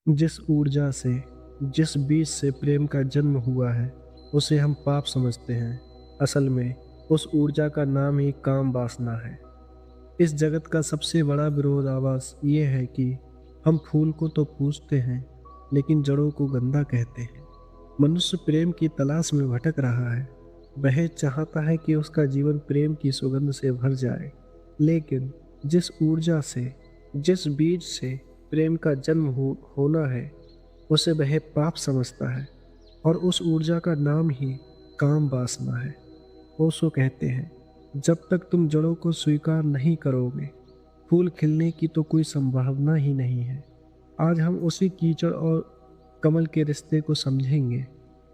जिस ऊर्जा से, जिस बीज से प्रेम का जन्म हुआ है, उसे हम पाप समझते हैं। असल में उस ऊर्जा का नाम ही काम वासना है। इस जगत का सबसे बड़ा विरोधाभास ये है कि हम फूल को तो पूजते हैं, लेकिन जड़ों को गंदा कहते हैं। मनुष्य प्रेम की तलाश में भटक रहा है। वह चाहता है कि उसका जीवन प्रेम की सुगंध से भर जाए, लेकिन जिस ऊर्जा से, जिस बीज से प्रेम का जन्म होना है, उसे वह पाप समझता है। और उस ऊर्जा का नाम ही काम वासना है। ओशो कहते हैं, जब तक तुम जड़ों को स्वीकार नहीं करोगे, फूल खिलने की तो कोई संभावना ही नहीं है। आज हम उसी कीचड़ और कमल के रिश्ते को समझेंगे।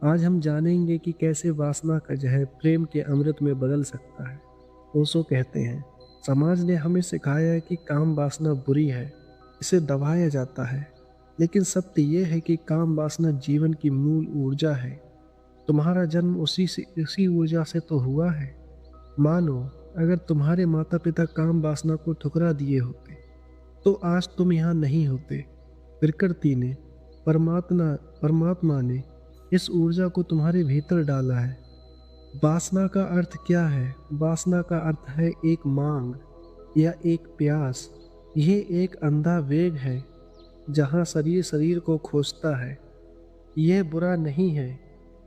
आज हम जानेंगे कि कैसे वासना का जहर प्रेम के अमृत में बदल सकता है। ओशो कहते हैं, समाज ने हमें सिखाया है कि काम वासना बुरी है, इसे दबाया जाता है। लेकिन सत्य यह है कि काम वासना जीवन की मूल ऊर्जा है। तुम्हारा जन्म उसी ऊर्जा से तो हुआ है। मानो अगर तुम्हारे माता पिता काम वासना को ठुकरा दिए होते, तो आज तुम यहाँ नहीं होते। प्रकृति ने, परमात्मा ने इस ऊर्जा को तुम्हारे भीतर डाला है। वासना का अर्थ क्या है? वासना का अर्थ है एक मांग या एक प्यास। ये एक अंधा वेग है, जहाँ शरीर शरीर को खोजता है। यह बुरा नहीं है,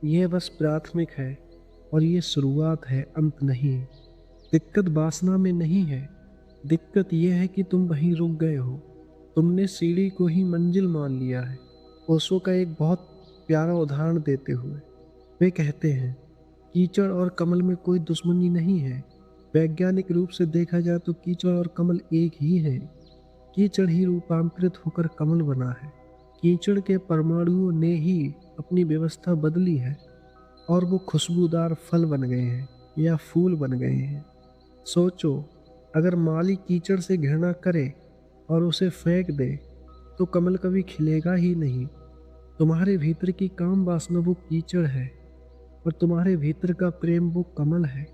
यह बस प्राथमिक है, और ये शुरुआत है, अंत नहीं। दिक्कत वासना में नहीं है, दिक्कत यह है कि तुम वहीं रुक गए हो। तुमने सीढ़ी को ही मंजिल मान लिया है। ओशो का एक बहुत प्यारा उदाहरण देते हुए वे कहते हैं, कीचड़ और कमल में कोई दुश्मनी नहीं है। वैज्ञानिक रूप से देखा जाए तो कीचड़ और कमल एक ही है। कीचड़ ही रूपांतरित होकर कमल बना है। कीचड़ के परमाणुओं ने ही अपनी व्यवस्था बदली है, और वो खुशबूदार फल बन गए हैं या फूल बन गए हैं। सोचो, अगर माली कीचड़ से घृणा करे और उसे फेंक दे, तो कमल कभी खिलेगा ही नहीं। तुम्हारे भीतर की काम वासना वो कीचड़ है, और तुम्हारे भीतर का प्रेम वो कमल है।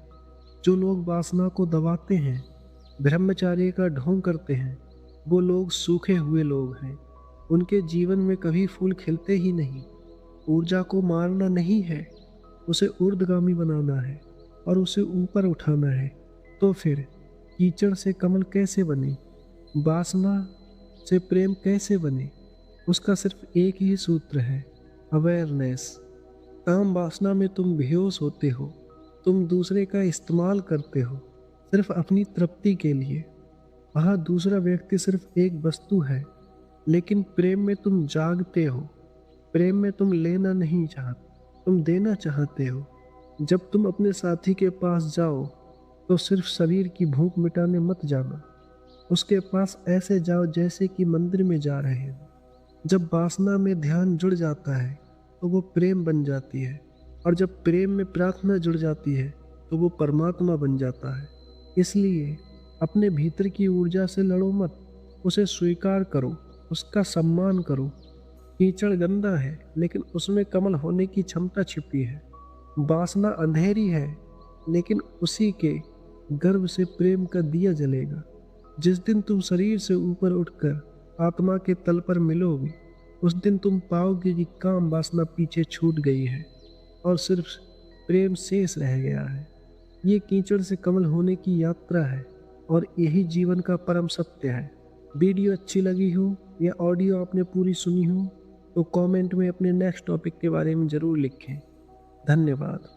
जो लोग वासना को दबाते हैं, ब्रह्मचार्य का ढोंग करते हैं, वो लोग सूखे हुए लोग हैं। उनके जीवन में कभी फूल खिलते ही नहीं। ऊर्जा को मारना नहीं है, उसे ऊर्ध्वगामी बनाना है और उसे ऊपर उठाना है। तो फिर कीचड़ से कमल कैसे बने? वासना से प्रेम कैसे बने? उसका सिर्फ एक ही सूत्र है, अवेयरनेस। काम वासना में तुम बेहोश होते हो। तुम दूसरे का इस्तेमाल करते हो, सिर्फ अपनी तृप्ति के लिए। वहाँ दूसरा व्यक्ति सिर्फ एक वस्तु है। लेकिन प्रेम में तुम जागते हो। प्रेम में तुम लेना नहीं चाहते, तुम देना चाहते हो। जब तुम अपने साथी के पास जाओ, तो सिर्फ शरीर की भूख मिटाने मत जाना। उसके पास ऐसे जाओ जैसे कि मंदिर में जा रहे हो। जब वासना में ध्यान जुड़ जाता है, तो वो प्रेम बन जाती है, और जब प्रेम में प्रार्थना जुड़ जाती है, तो वो परमात्मा बन जाता है। इसलिए अपने भीतर की ऊर्जा से लड़ो मत, उसे स्वीकार करो, उसका सम्मान करो। कीचड़ गंदा है, लेकिन उसमें कमल होने की क्षमता छिपी है। वासना अंधेरी है, लेकिन उसी के गर्भ से प्रेम का दिया जलेगा। जिस दिन तुम शरीर से ऊपर उठकर आत्मा के तल पर मिलोगे, उस दिन तुम पाओगे कि काम वासना पीछे छूट गई है, और सिर्फ प्रेम शेष रह गया है। ये कीचड़ से कमल होने की यात्रा है, और यही जीवन का परम सत्य है। वीडियो अच्छी लगी हो या ऑडियो आपने पूरी सुनी हो, तो कमेंट में अपने नेक्स्ट टॉपिक के बारे में ज़रूर लिखें। धन्यवाद।